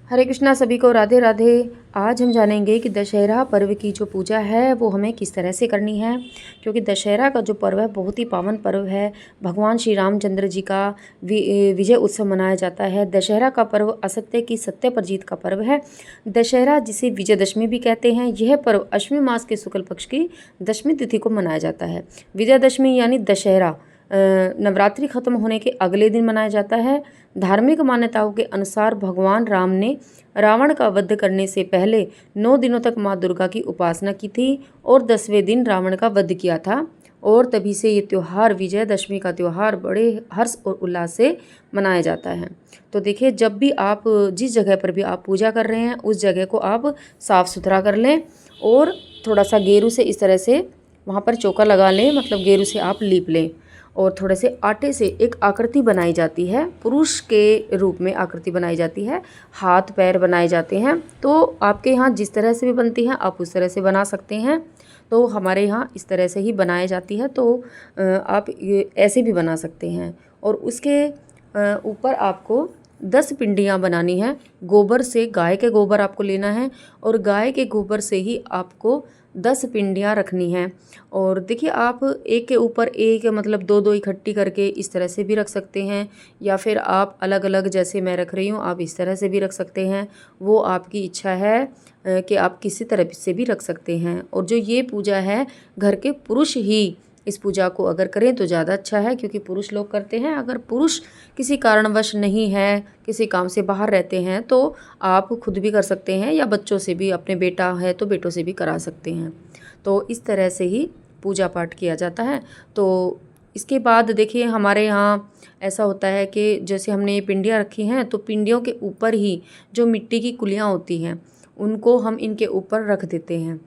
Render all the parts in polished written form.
हरे कृष्णा, सभी को राधे राधे। आज हम जानेंगे कि दशहरा पर्व की जो पूजा है वो हमें किस तरह से करनी है, क्योंकि दशहरा का जो पर्व है बहुत ही पावन पर्व है। भगवान श्री रामचंद्र जी का विजय उत्सव मनाया जाता है। दशहरा का पर्व असत्य की सत्य पर जीत का पर्व है। दशहरा जिसे विजयदशमी भी कहते हैं, यह पर्व अश्विन मास के शुक्ल पक्ष की दशमी तिथि को मनाया जाता है। विजयदशमी यानी दशहरा नवरात्रि खत्म होने के अगले दिन मनाया जाता है। धार्मिक मान्यताओं के अनुसार भगवान राम ने रावण का वध करने से पहले 9 दिनों तक माँ दुर्गा की उपासना की थी और 10वें दिन रावण का वध किया था। और तभी से ये त्यौहार, विजयदशमी का त्यौहार, बड़े हर्ष और उल्लास से मनाया जाता है। तो देखिए, जब भी आप जिस जगह पर भी आप पूजा कर रहे हैं उस जगह को आप साफ़ सुथरा कर लें और थोड़ा सा गेरू से इस तरह से वहाँ पर चौका लगा लें, मतलब गेरू से आप लीप लें। और थोड़े से आटे से एक आकृति बनाई जाती है, पुरुष के रूप में आकृति बनाई जाती है, हाथ पैर बनाए जाते हैं। तो आपके यहाँ जिस तरह से भी बनती है आप उस तरह से बना सकते हैं। तो हमारे यहाँ इस तरह से ही बनाई जाती है, तो आप ये ऐसे भी बना सकते हैं। और उसके ऊपर आपको 10 पिंडियाँ बनानी है। गोबर से, गाय के गोबर आपको लेना है और गाय के गोबर से ही आपको 10 पिंडियाँ रखनी हैं। और देखिए, आप एक के ऊपर एक, मतलब दो दो इकट्ठी करके इस तरह से भी रख सकते हैं, या फिर आप अलग अलग जैसे मैं रख रही हूँ आप इस तरह से भी रख सकते हैं। वो आपकी इच्छा है कि आप किसी तरह से भी रख सकते हैं। और जो ये पूजा है, घर के पुरुष ही इस पूजा को अगर करें तो ज़्यादा अच्छा है, क्योंकि पुरुष लोग करते हैं। अगर पुरुष किसी कारणवश नहीं है, किसी काम से बाहर रहते हैं, तो आप खुद भी कर सकते हैं, या बच्चों से भी, अपने बेटा है तो बेटों से भी करा सकते हैं। तो इस तरह से ही पूजा पाठ किया जाता है। तो इसके बाद देखिए, हमारे यहाँ ऐसा होता है कि जैसे हमने ये पिंडियाँ रखी हैं, तो पिंडियों के ऊपर ही जो मिट्टी की कुलियाँ होती हैं उनको हम इनके ऊपर रख देते हैं।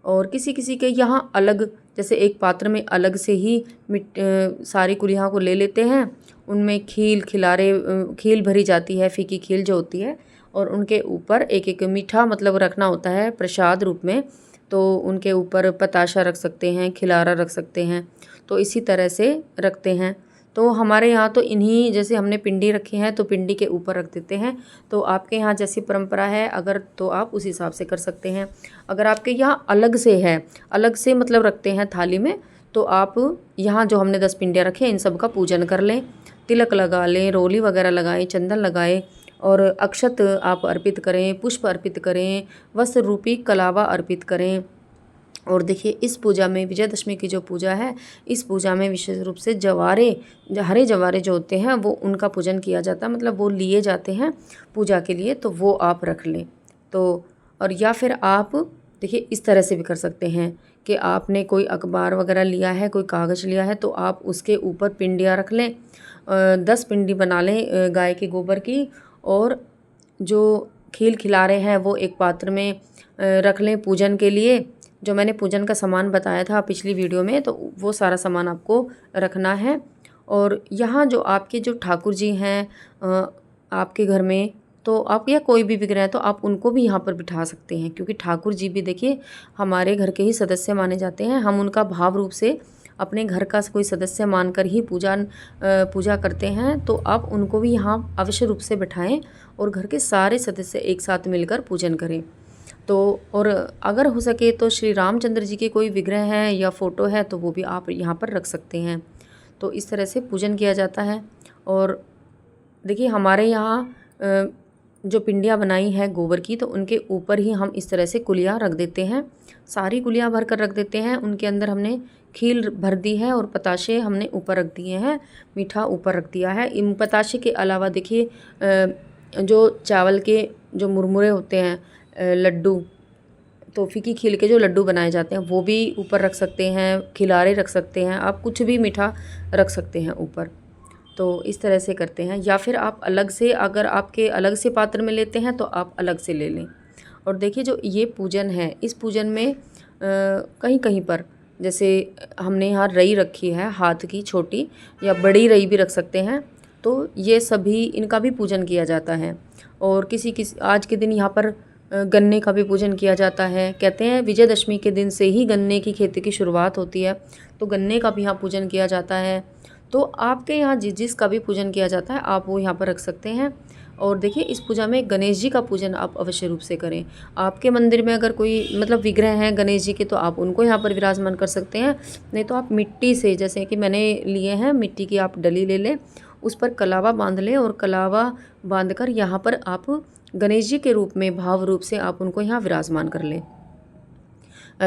और किसी किसी के यहाँ अलग, जैसे एक पात्र में अलग से ही सारी कुलियाँ को ले लेते हैं, उनमें खील भरी जाती है, फीकी खील जो होती है, और उनके ऊपर एक एक मीठा मतलब रखना होता है प्रसाद रूप में। तो उनके ऊपर पताशा रख सकते हैं, खिलारा रख सकते हैं, तो इसी तरह से रखते हैं। तो हमारे यहाँ तो इन्हीं, जैसे हमने पिंडी रखी हैं तो पिंडी के ऊपर रख देते हैं। तो आपके यहाँ जैसी परंपरा है अगर, तो आप उस हिसाब से कर सकते हैं। अगर आपके यहाँ अलग से है, अलग से मतलब रखते हैं थाली में, तो आप यहाँ जो हमने 10 पिंडियाँ रखे इन सब का पूजन कर लें, तिलक लगा लें, रोली वगैरह लगाएं, चंदन लगाएं और अक्षत आप अर्पित करें, पुष्प अर्पित करें, वस्त्र रूपी कलावा अर्पित करें। और देखिए, इस पूजा में, विजयदशमी की जो पूजा है, इस पूजा में विशेष रूप से जवारे, हरे जवारे जो होते हैं वो उनका पूजन किया जाता है, मतलब वो लिए जाते हैं पूजा के लिए, तो वो आप रख लें। तो और या फिर आप देखिए इस तरह से भी कर सकते हैं कि आपने कोई अखबार वगैरह लिया है, कोई कागज़ लिया है, तो आप उसके ऊपर पिंडियाँ रख लें। 10 पिंडी बना लें गाय के गोबर की, और जो खील खिलारे हैं वो एक पात्र में रख लें पूजन के लिए। जो मैंने पूजन का सामान बताया था पिछली वीडियो में, तो वो सारा सामान आपको रखना है। और यहाँ जो आपके जो ठाकुर जी हैं आपके घर में, तो आप, या कोई भी विग्रह है तो आप उनको भी यहाँ पर बिठा सकते हैं, क्योंकि ठाकुर जी भी देखिए हमारे घर के ही सदस्य माने जाते हैं। हम उनका भाव रूप से अपने घर का कोई सदस्य मानकर ही पूजा करते हैं। तो आप उनको भी यहाँ अवश्य रूप से बिठाएं और घर के सारे सदस्य एक साथ मिलकर पूजन करें। तो और अगर हो सके तो श्री रामचंद्र जी के कोई विग्रह है या फ़ोटो है तो वो भी आप यहाँ पर रख सकते हैं। तो इस तरह से पूजन किया जाता है। और देखिए, हमारे यहाँ जो पिंडियाँ बनाई हैं गोबर की, तो उनके ऊपर ही हम इस तरह से कुलियाँ रख देते हैं, सारी कुलियाँ भर कर रख देते हैं। उनके अंदर हमने खील भर दी है और पताशे हमने ऊपर रख दिए हैं, मीठा ऊपर रख दिया है। इन पताशे के अलावा देखिए, जो चावल के जो मुरमुरे होते हैं, लड्डू, तो फीकी खील के जो लड्डू बनाए जाते हैं वो भी ऊपर रख सकते हैं, खिलारे रख सकते हैं, आप कुछ भी मीठा रख सकते हैं ऊपर। तो इस तरह से करते हैं। या फिर आप अलग से, अगर आपके अलग से पात्र में लेते हैं तो आप अलग से ले लें। और देखिए, जो ये पूजन है, इस पूजन में कहीं कहीं पर, जैसे हमने यहाँ रई रखी है हाथ की, छोटी या बड़ी रई भी रख सकते हैं, तो ये सभी, इनका भी पूजन किया जाता है। और किसी आज के दिन यहाँ पर गन्ने का भी पूजन किया जाता है। कहते हैं विजयदशमी के दिन से ही गन्ने की खेती की शुरुआत होती है, तो गन्ने का भी यहाँ पूजन किया जाता है। तो आपके यहाँ जिस जिस का भी पूजन किया जाता है आप वो यहाँ पर रख सकते हैं। और देखिए इस पूजा में गणेश जी का पूजन आप अवश्य रूप से करें। आपके मंदिर में अगर कोई मतलब विग्रह हैं गणेश जी के तो आप उनको यहाँ पर विराजमान कर सकते हैं, नहीं तो आप मिट्टी से, जैसे कि मैंने लिए हैं मिट्टी की आप डली ले लें, उस पर कलावा बांध लें और कलावा बांधकर यहाँ पर आप गणेश जी के रूप में भाव रूप से आप उनको यहाँ विराजमान कर लें।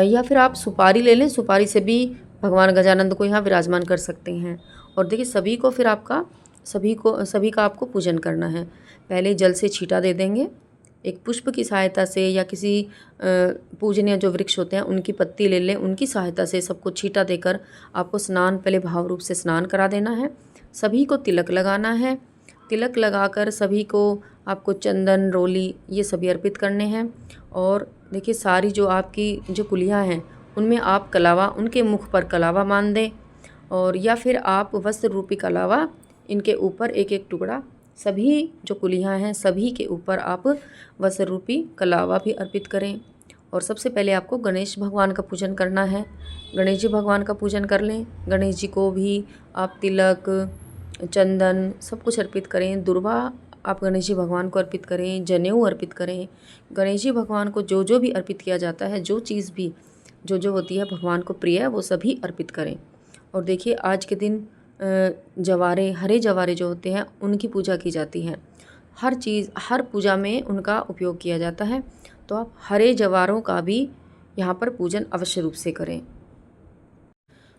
या फिर आप सुपारी ले लें, सुपारी से भी भगवान गजानंद को यहाँ विराजमान कर सकते हैं। और देखिए सभी का आपको पूजन करना है। पहले जल से छींटा दे देंगे, एक पुष्प की सहायता से या किसी पूजनीय जो वृक्ष होते हैं उनकी पत्ती ले लें, उनकी सहायता से सबको छींटा देकर आपको स्नान पहले भाव रूप से स्नान करा देना है। सभी को तिलक लगाना है। तिलक लगाकर सभी को आपको चंदन, रोली ये सभी अर्पित करने हैं। और देखिए सारी जो आपकी जो कुलियाँ हैं उनमें आप कलावा, उनके मुख पर कलावा बांध दें, और या फिर आप वस्त्र रूपी कलावा इनके ऊपर एक एक टुकड़ा, सभी जो कुलियाँ हैं सभी के ऊपर आप वस्त्र रूपी कलावा भी अर्पित करें। और सबसे पहले आपको गणेश भगवान का पूजन करना है। गणेश जी भगवान का पूजन कर लें। गणेश जी को भी आप तिलक, चंदन सब कुछ अर्पित करें। दुर्वा आप गणेश जी भगवान को अर्पित करें, जनेऊ अर्पित करें। गणेश जी भगवान को जो जो भी अर्पित किया जाता है, जो चीज़ भी जो होती है भगवान को प्रिय है, वो सभी अर्पित करें। और देखिए आज के दिन जवारे, हरे जवारे जो होते हैं उनकी पूजा की जाती है। हर पूजा में उनका उपयोग किया जाता है, तो आप हरे जवारों का भी यहाँ पर पूजन अवश्य रूप से करें।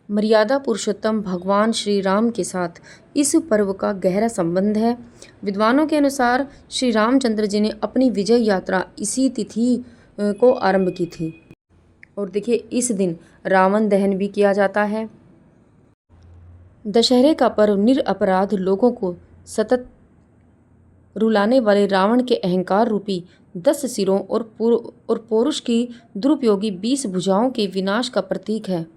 मर्यादा पुरुषोत्तम भगवान श्री राम के साथ इस पर्व का गहरा संबंध है। विद्वानों के अनुसार श्री रामचंद्र जी ने अपनी विजय यात्रा इसी तिथि को आरंभ की थी। और देखिए इस दिन रावण दहन भी किया जाता है। दशहरे का पर्व निरपराध लोगों को सतत रुलाने वाले रावण के अहंकार रूपी 10 सिरों और पौरुष की दुरुपयोगी 20 भुजाओं के विनाश का प्रतीक है।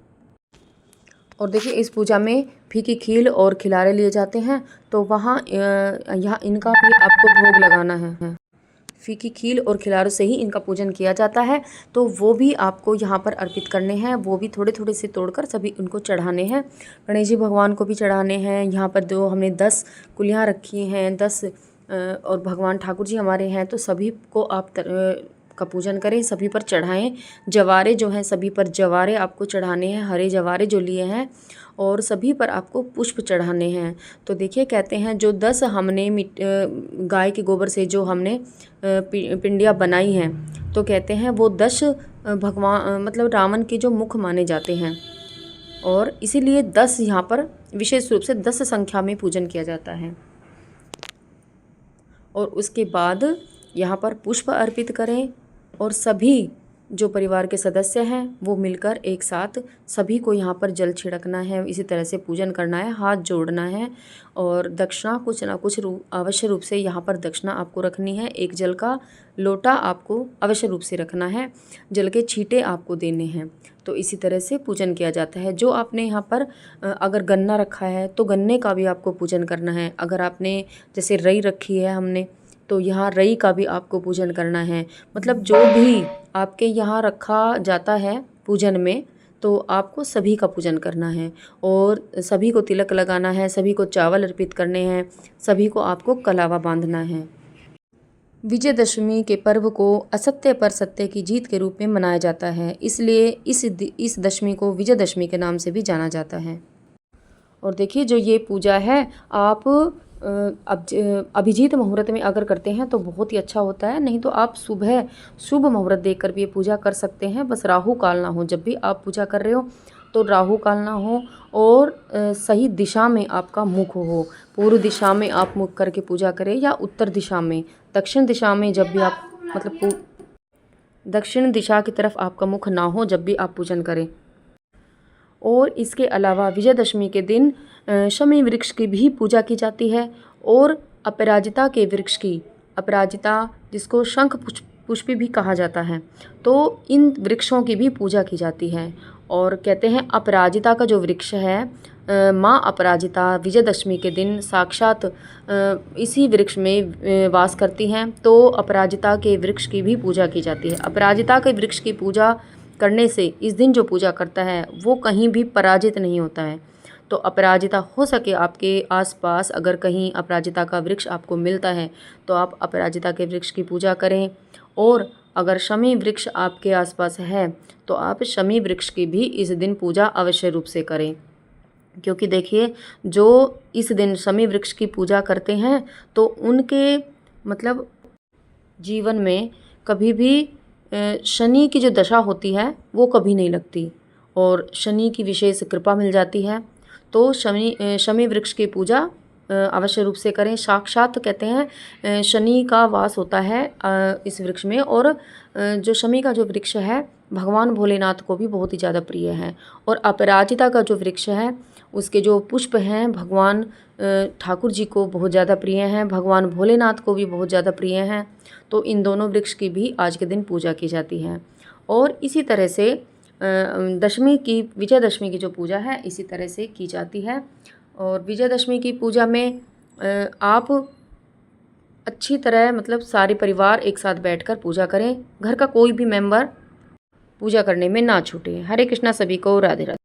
और देखिए इस पूजा में फीकी खील और खिलारे लिए जाते हैं, तो यहाँ इनका भी आपको भोग लगाना है। फीकी खील और खिलारों से ही इनका पूजन किया जाता है, तो वो भी आपको यहाँ पर अर्पित करने हैं। वो भी थोड़े थोड़े से तोड़कर सभी उनको चढ़ाने हैं। गणेश जी भगवान को भी चढ़ाने हैं। यहाँ पर जो हमने 10 कुलियाँ रखी हैं, 10 और भगवान ठाकुर जी हमारे हैं, तो सभी को आप का पूजन करें, सभी पर चढ़ाएं। जवारे जो हैं सभी पर जवारे आपको चढ़ाने हैं, हरे जवारे जो लिए हैं, और सभी पर आपको पुष्प चढ़ाने हैं। तो देखिए कहते हैं जो 10 हमने गाय के गोबर से जो हमने पिंडियाँ बनाई हैं, तो कहते हैं वो 10 भगवान मतलब रावण के जो मुख माने जाते हैं, और इसीलिए 10 यहाँ पर विशेष रूप से 10 संख्या में पूजन किया जाता है। और उसके बाद यहाँ पर पुष्प अर्पित करें, और सभी जो परिवार के सदस्य हैं वो मिलकर एक साथ सभी को यहाँ पर जल छिड़कना है। इसी तरह से पूजन करना है, हाथ जोड़ना है, और दक्षिणा कुछ ना कुछ अवश्य रूप से यहाँ पर दक्षिणा आपको रखनी है। एक जल का लोटा आपको अवश्य रूप से रखना है, जल के छींटे आपको देने हैं। तो इसी तरह से पूजन किया जाता है। जो आपने यहाँ पर अगर गन्ना रखा है तो गन्ने का भी आपको पूजन करना है। अगर आपने जैसे रई रखी है हमने, तो यहाँ रई का भी आपको पूजन करना है। मतलब जो भी आपके यहाँ रखा जाता है पूजन में, तो आपको सभी का पूजन करना है, और सभी को तिलक लगाना है, सभी को चावल अर्पित करने हैं, सभी को आपको कलावा बांधना है। विजयदशमी के पर्व को असत्य पर सत्य की जीत के रूप में मनाया जाता है, इसलिए इस दशमी को विजयदशमी के नाम से भी जाना जाता है। और देखिए जो ये पूजा है आप अभिजीत मुहूर्त में अगर करते हैं तो बहुत ही अच्छा होता है, नहीं तो आप सुबह शुभ मुहूर्त देखकर भी ये पूजा कर सकते हैं। बस राहु काल ना हो, जब भी आप पूजा कर रहे हो तो राहु काल ना हो, और सही दिशा में आपका मुख हो। पूर्व दिशा में आप मुख करके पूजा करें, या उत्तर दिशा में, दक्षिण दिशा में, जब भी आप मतलब दक्षिण दिशा की तरफ आपका मुख ना हो जब भी आप पूजन करें। और इसके अलावा विजयदशमी के दिन शमी वृक्ष की भी पूजा की जाती है, और अपराजिता के वृक्ष की, अपराजिता जिसको शंख पुष्पी भी कहा जाता है, तो इन वृक्षों की भी पूजा की जाती है। और कहते हैं अपराजिता का जो वृक्ष है, माँ अपराजिता विजयदशमी के दिन साक्षात इसी वृक्ष में वास करती हैं, तो अपराजिता के वृक्ष की भी पूजा की जाती है। अपराजिता के वृक्ष की पूजा करने से इस दिन जो पूजा करता है वो कहीं भी पराजित नहीं होता है। तो अपराजिता हो सके आपके आसपास अगर कहीं अपराजिता का वृक्ष आपको मिलता है तो आप अपराजिता के वृक्ष की पूजा करें। और अगर शमी वृक्ष आपके आसपास है तो आप शमी वृक्ष की भी इस दिन पूजा अवश्य रूप से करें, क्योंकि देखिए जो इस दिन शमी वृक्ष की पूजा करते हैं तो उनके मतलब जीवन में कभी भी शनि की जो दशा होती है वो कभी नहीं लगती और शनि की विशेष कृपा मिल जाती है। तो शमी वृक्ष की पूजा अवश्य रूप से करें। साक्षात कहते हैं शनि का वास होता है इस वृक्ष में। और जो शमी का जो वृक्ष है भगवान भोलेनाथ को भी बहुत ही ज़्यादा प्रिय है। और अपराजिता का जो वृक्ष है उसके जो पुष्प हैं भगवान ठाकुर जी को बहुत ज़्यादा प्रिय हैं, भगवान भोलेनाथ को भी बहुत ज़्यादा प्रिय हैं। तो इन दोनों वृक्ष की भी आज के दिन पूजा की जाती है। और इसी तरह से दशमी की विजयदशमी की जो पूजा है इसी तरह से की जाती है। और विजयदशमी की पूजा में आप अच्छी तरह मतलब सारे परिवार एक साथ बैठकर पूजा करें, घर का कोई भी मेंबर पूजा करने में ना छूटे। हरे कृष्णा, सभी को राधे राधे।